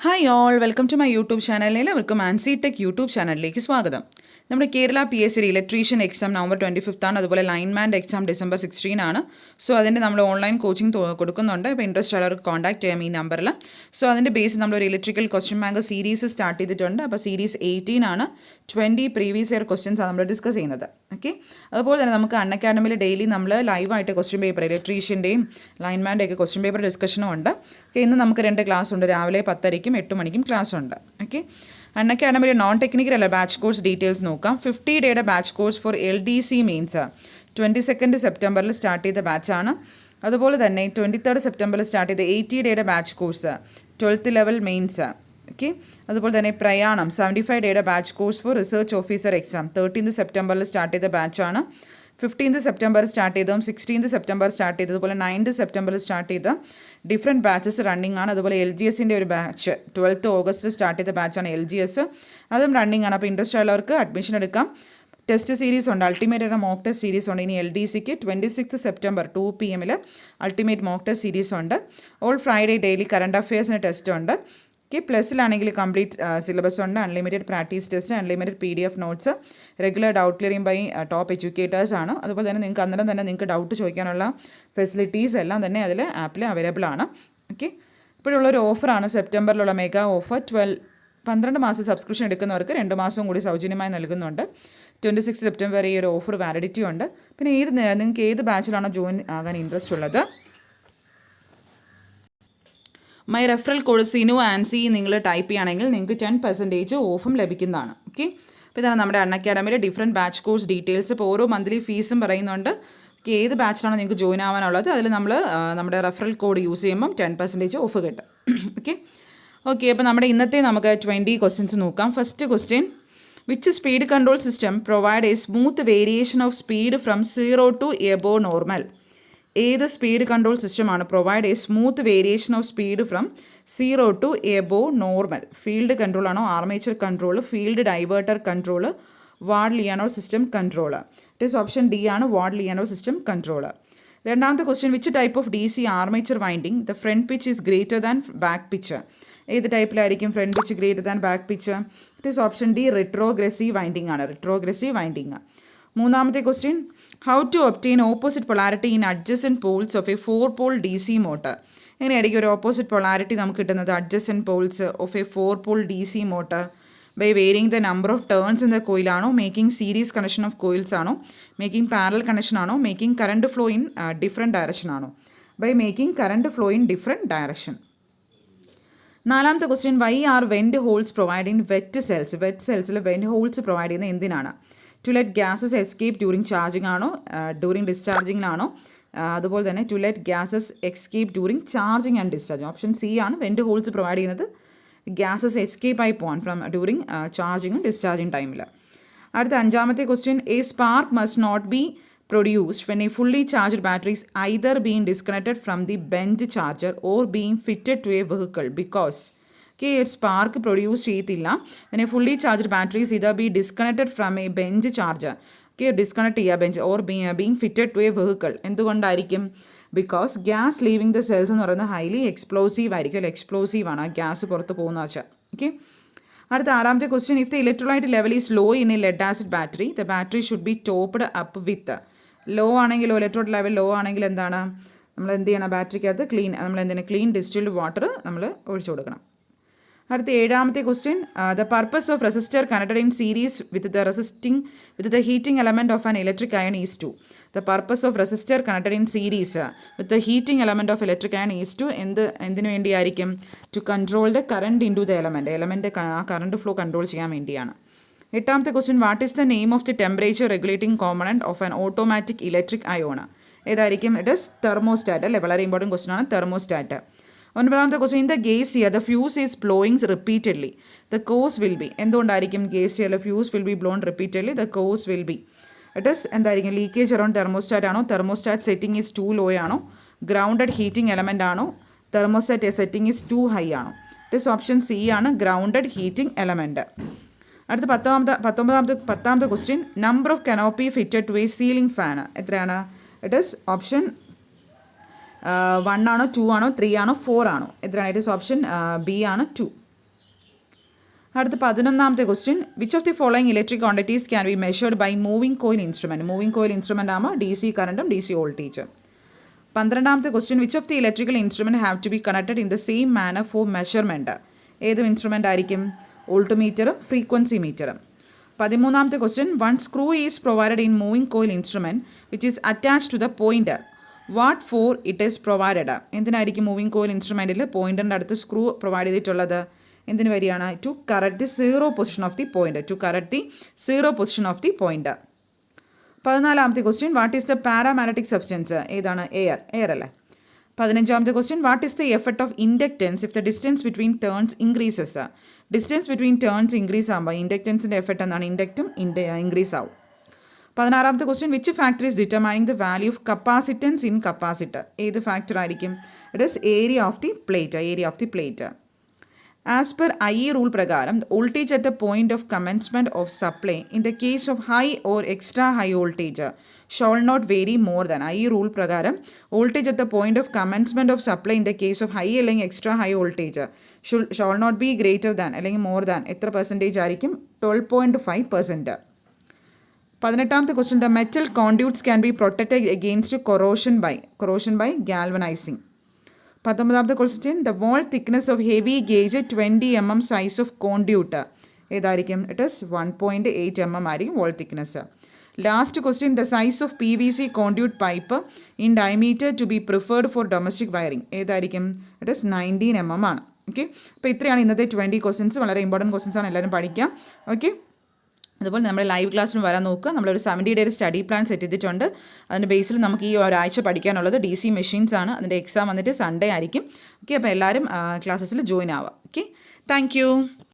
Hi all welcome to my YouTube channel. എല്ലാവർക്കും Ancy tech YouTube ചാനലിലേക്ക് സ്വാഗതം. നമ്മുടെ Kerala PSC electrician exam November 25 ആണ്. അതുപോലെ ലൈൻമാൻ്റെ എക്സാം ഡിസംബർ 16 ആണ്. സോ അതിൻ്റെ നമ്മൾ ഓൺലൈൻ കോച്ചിങ് കൊടുക്കുന്നുണ്ട്. അപ്പോൾ ഇൻട്രസ്റ്റ് ഉള്ളവർക്ക് കോൺടാക്ട് ചെയ്യാം ഈ നമ്പറിൽ. സോ അതിൻ്റെ ബേസ് നമ്മളൊരു electrical question bank series start ചെയ്തിട്ടുണ്ട്. അപ്പോൾ സീരീസ് 18 ആണ്. 20 പ്രീവിയസ് ഇയർ ക്വസ്റ്റ്യൻസ് ആണ് നമ്മൾ ഡിസ്കസ് ചെയ്യുന്നത്. ഓക്കെ, അതുപോലെ തന്നെ നമുക്ക് അൺഅക്കാഡമിയിൽ ഡെയിലി നമ്മൾ ലൈവായിട്ട് ക്വസ്റ്റ്യൻ പേപ്പർ ഇലക്ട്രീഷ്യൻ്റെയും ലൈൻമാൻ്റെ ഒക്കെ ക്വസ്റ്റ്യൻ പേപ്പർ ഡിസ്കഷനും ഉണ്ട്. ഓക്കെ, ഇന്ന് നമുക്ക് 2 ക്ലാസ് ഉണ്ട്. രാവിലെ 10:30ക്കും 8 മണിക്കും ക്ലാസ് ഉണ്ട്. ഓക്കെ, അൺഅക്കാഡമിയുടെ നോൺ ടെക്നിക്കൽ അല്ല ബാച്ച് കോഴ്സ് ഡീറ്റെയിൽസ് നോക്കാം. 50 ഡേയുടെ batch course for LDC mains 22 സെപ്റ്റംബറിൽ സ്റ്റാർട്ട് ചെയ്ത ബാച്ചാണ്. അതുപോലെ തന്നെ 23 സെപ്റ്റംബറിൽ സ്റ്റാർട്ട് ചെയ്ത 80 ഡേയുടെ batch course 12th level mains. Okay, അതുപോലെ തന്നെ പ്രയാണം 75 ഡേയുടെ batch course for research officer exam 13 സെപ്റ്റംബറിൽ സ്റ്റാർട്ട് ചെയ്ത ബാച്ചാണ്. 15 സെപ്റ്റംബർ സ്റ്റാർട്ട് ചെയ്തതും 16 സെപ്റ്റംബർ സ്റ്റാർട്ട് ചെയ്തത്, അതുപോലെ 9 സെപ്റ്റംബറിൽ സ്റ്റാർട്ട് ചെയ്ത ഡിഫറെൻറ്റ് ബാച്ചസ് റണ്ണിങ് ആണ്. അതുപോലെ LGSൻ്റെ ഒരു ബാച്ച് 12th ഓഗസ്റ്റ് സ്റ്റാർട്ട് ചെയ്ത ബാച്ചാണ് LGS, അതും റണ്ണിങ് ആണ്. അപ്പോൾ ഇൻട്രസ്റ്റ് ഉള്ളവർക്ക് അഡ്മിഷൻ എടുക്കാം. ടെസ്റ്റ് സീരീസ് ഉണ്ട്, അൾട്ടിമേറ്റ് മോക്ക് ടെസ്റ്റ് സീരീസ് ഉണ്ട്. ഇനി LDCക്ക് 26 September 2 PM ultimate mock test series ഉണ്ട്. ഓൾ ഫ്രൈഡേ ഡെയിലി കറണ്ട് അഫയേഴ്സിന് ടെസ്റ്റ് ഉണ്ട്. ഓക്കെ, പ്ലസ്സിലാണെങ്കിൽ കംപ്ലീറ്റ് സിലബസ് ഉണ്ട്. Unlimited practice test, unlimited PDF notes, regular doubt clearing by top educators ആണ്. അതുപോലെ തന്നെ നിങ്ങൾക്ക് അന്നേരം തന്നെ നിങ്ങൾക്ക് ഡൗട്ട് ചോദിക്കാനുള്ള ഫെസിലിറ്റീസ് എല്ലാം തന്നെ അതിൽ ആപ്പിൽ അവൈലബിൾ ആണ്. ഓക്കെ, ഇപ്പോഴുള്ളൊരു ഓഫറാണ് സെപ്റ്റംബറിലുള്ള മെഗാ ഓഫർ. 12 മാസം സബ്സ്ക്രിപ്ഷൻ എടുക്കുന്നവർക്ക് 2 മാസവും കൂടി സൗജന്യമായി നൽകുന്നുണ്ട്. 26 സെപ്റ്റംബർ ഈ ഒരു ഓഫർ വാലിഡിറ്റി ഉണ്ട്. പിന്നെ നിങ്ങൾക്ക് ഏത് ബാച്ചിലാണോ ജോയിൻ ആകാൻ ഇൻട്രസ്റ്റ് ഉള്ളത്, my referral code Sinu Ancy നിങ്ങൾ ടൈപ്പ് ചെയ്യുകയാണെങ്കിൽ നിങ്ങൾക്ക് 10% ഓഫും ലഭിക്കുന്നതാണ്. ഓക്കെ, അപ്പോൾ ഇതാണ് നമ്മുടെ അൺഅക്കാഡമിയിലെ ഡിഫറെൻറ്റ് ബാച്ച് കോഴ്സ് ഡീറ്റെയിൽസ്. ഇപ്പോൾ ഓരോ മന്ത്ലി ഫീസും പറയുന്നുണ്ട്. ഓക്കെ, ഏത് ബാച്ചിലാണോ നിങ്ങൾക്ക് ജോയിൻ ആവാനുള്ളത് അതിൽ നമ്മൾ നമ്മുടെ റെഫറൽ കോഡ് യൂസ് ചെയ്യുമ്പം 10% ഓഫ് കിട്ടും. ഓക്കെ, അപ്പോൾ നമ്മുടെ ഇന്നത്തെ നമുക്ക് 20 ക്വസ്റ്റ്യൻസ് നോക്കാം. First question, which speed control system provide a smooth variation of speed from 0 to above normal? ഏത് സ്പീഡ് കൺട്രോൾ സിസ്റ്റമാണ് provide a smooth variation of speed from 0 to above normal? Field control ആണോ, armature control, field diverter control, Ward Leonard system control? It is option D ആണ്, Ward Leonard system control. രണ്ടാമത്തെ question, which type of DC armature winding the front pitch is greater than back pitch? ഏത് ടൈപ്പിലായിരിക്കും front pitch greater than back pitch? It is option D, retrogressive winding ആണ്, retrogressive winding. മൂന്നാമത്തെ question, how to obtain opposite polarity in adjacent poles of a 4-pole DC motor? എങ്ങനെയായിരിക്കും ഒരു opposite polarity നമുക്ക് കിട്ടുന്നത് adjacent poles of a 4-pole DC motor? By varying the number of turns in the coil ആണോ, making series connection of coils ആണോ, making parallel connection ആണോ, making current flow in different direction ആണോ? By making current flow in different direction. നാലാമത്തെ question, why are vent holes provide in wet cells? Wet സെൽസിൽ vent holes provide ചെയ്യുന്നത് എന്തിനാണ്? To let gases escape during charging ആണോ, during ഡിസ്ചാർജിങ്ങിനാണോ? അതുപോലെ തന്നെ to let gases escape during charging and discharging. Option C ആണ് vent holes provide ചെയ്യുന്നത് gases escape ആയി പോകാൻ ഫ്രം ഡ്യൂറിങ് ചാർജിങ്ങും ഡിസ്ചാർജിങ് ടൈമിൽ. അടുത്ത അഞ്ചാമത്തെ question, a spark must not be produced when a fully charged battery is either being disconnected from the bench charger or being fitted to a vehicle because spark produce ചെയ്യത്തില്ല when a fully charged battery is either be disconnected from a bench charger. Disconnect ചെയ്യുക bench or being fitted to a vehicle. എന്തുകൊണ്ടായിരിക്കും? Because gas leaving the cells എന്ന് പറയുന്നത് highly explosive ആയിരിക്കും, അല്ലെ explosive ആണ് ആ gas പുറത്ത് പോകുന്ന വെച്ചാൽ. ഓക്കെ, അടുത്ത ആറാമത്തെ question, if the electrolyte level is low in a lead acid battery the battery should be topped up with. Low ആണെങ്കിലോ ഇലക്ട്രോലൈറ്റ് ലെവൽ ലോ ആണെങ്കിൽ എന്താണ് നമ്മൾ എന്ത് ചെയ്യണം? ബാറ്ററിക്കകത്ത് ക്ലീൻ ഡിസ്റ്റിൽഡ് വാട്ടർ നമ്മൾ ഒഴിച്ചു കൊടുക്കണം. അടുത്ത ഏഴാമത്തെ question, the purpose of resistor connected in series with the heating element of an electric iron is to. The purpose of resistor connected in series with the heating element of electric iron is to എന്തിനു വേണ്ടിയായിരിക്കും? To control the current in to the element ആ current flow control ചെയ്യാൻ വേണ്ടിയാണ്. എട്ടാമത്തെ question, what is the name of the temperature regulating component of an automatic electric ion? ഏതായിരിക്കും? It is thermostat, അല്ലേ? വളരെ important question ആണ് thermostat. ഒൻപതാമത്തെ question, in the geyser the fuse is blowing repeatedly the cause will be. എന്തുകൊണ്ടായിരിക്കും ഗേസിയറിലെ fuse will be blown repeatedly? The cause will be it is എന്തായിരിക്കും? Leakage around thermostat ആണോ, thermostat setting is too low ആണോ, grounded heating element ആണോ, thermostat setting is too high ആണോ? It is option C ആണ്, grounded heating element. അടുത്ത പത്താമത്തെ question, number of canopy fitted to a ceiling fan എത്രയാണ്? It is option 1 ആണോ 2 ആണോ 3 ആണോ 4 ആണോ? എത്രയാണ്? ഇറ്റ് ഇസ് ഓപ്ഷൻ ബി ആണ് 2. അടുത്ത 11ാമത്തെ question which of the following electric quantities can be measured by moving coil instrument. Moving coil instrument ആകുമ്പോൾ ഡി സി കറണ്ടും ഡി സി വോൾട്ടേജ്. 12ാമത്തെ question which of the electrical instrument have to be connected in the same manner for measurement. ഏത് instrument ആയിരിക്കും? വോൾട്ട്മീറ്ററും frequency മീറ്ററും. 13ാമത്തെ question one screw is provided in moving coil instrument which is attach to the pointer. What for it is provided. എന്തിനായിരിക്കും moving coil ഇൻസ്ട്രുമെൻറ്റിൽ പോയിൻറ്ററിൻ്റെ അടുത്ത് screw provide ചെയ്തിട്ടുള്ളത്? എന്തിനു വരികയാണ്? To correct the zero position of the point. To correct the zero position of the point. 14ാമത്തെ question what is the paramagnetic substance. ഏതാണ്? Air. Air അല്ലേ. 15ാമത്തെ question what is the effect of inductance if the distance between turns increases. Distance between turns increase ആകുമ്പോൾ ഇൻഡക്റ്റൻസിൻ്റെ effect എന്താണ്? ഇൻഡക്റ്റും increase ആവും. 16ാമത്തെ question which factor is determining the value of capacitance in capacitor. ഏത് factor ആയിരിക്കും? It is area of the plate. Area of the plate. As per IE rule പ്രകാരം voltage at the point of commencement of supply in the case of high or extra high voltage shall not vary more than. IE rule പ്രകാരം voltage at the point of commencement of supply in the case of high അല്ലെങ്കിൽ extra high voltage shall not be greater than അല്ലെങ്കിൽ more than എത്ര percentage ആയിരിക്കും? 12.5%. 18ാമത്തെ question the metal conduits can be protected against corrosion by galvanising. 19ാമത്തെ question the wall thickness of heavy gauge 20 mm size of conduit. ഏതായിരിക്കും? It is 1.8 mm ആയിരിക്കും wall thickness. Last question the size of PVC conduit pipe in diameter to be preferred for domestic wiring. ഏതായിരിക്കും? It is 19 mm ആണ്. Okay, അപ്പോൾ ഇത്രയാണ് ഇന്നത്തെ 20 questions. വളരെ important questions ആണ്, എല്ലാവരും പഠിക്കാം. ഓക്കെ, അതുപോലെ നമ്മുടെ ലൈവ് ക്ലാസ്സിന് വരാൻ നോക്കുക. നമ്മളൊരു 70 ഡേ സ്റ്റഡി പ്ലാൻ സെറ്റ് ചെയ്തിട്ടുണ്ട്. അതിൻ്റെ ബേസിൽ നമുക്ക് ഈ ഒരാഴ്ച പഠിക്കാനുള്ളത് DC മെഷീൻസ് ആണ്. അതിൻ്റെ എക്സാം വന്നിട്ട് സൺഡേ ആയിരിക്കും. ഓക്കെ, അപ്പോൾ എല്ലാവരും ക്ലാസ്സസിൽ ജോയിൻ ആവാം. Okay, thank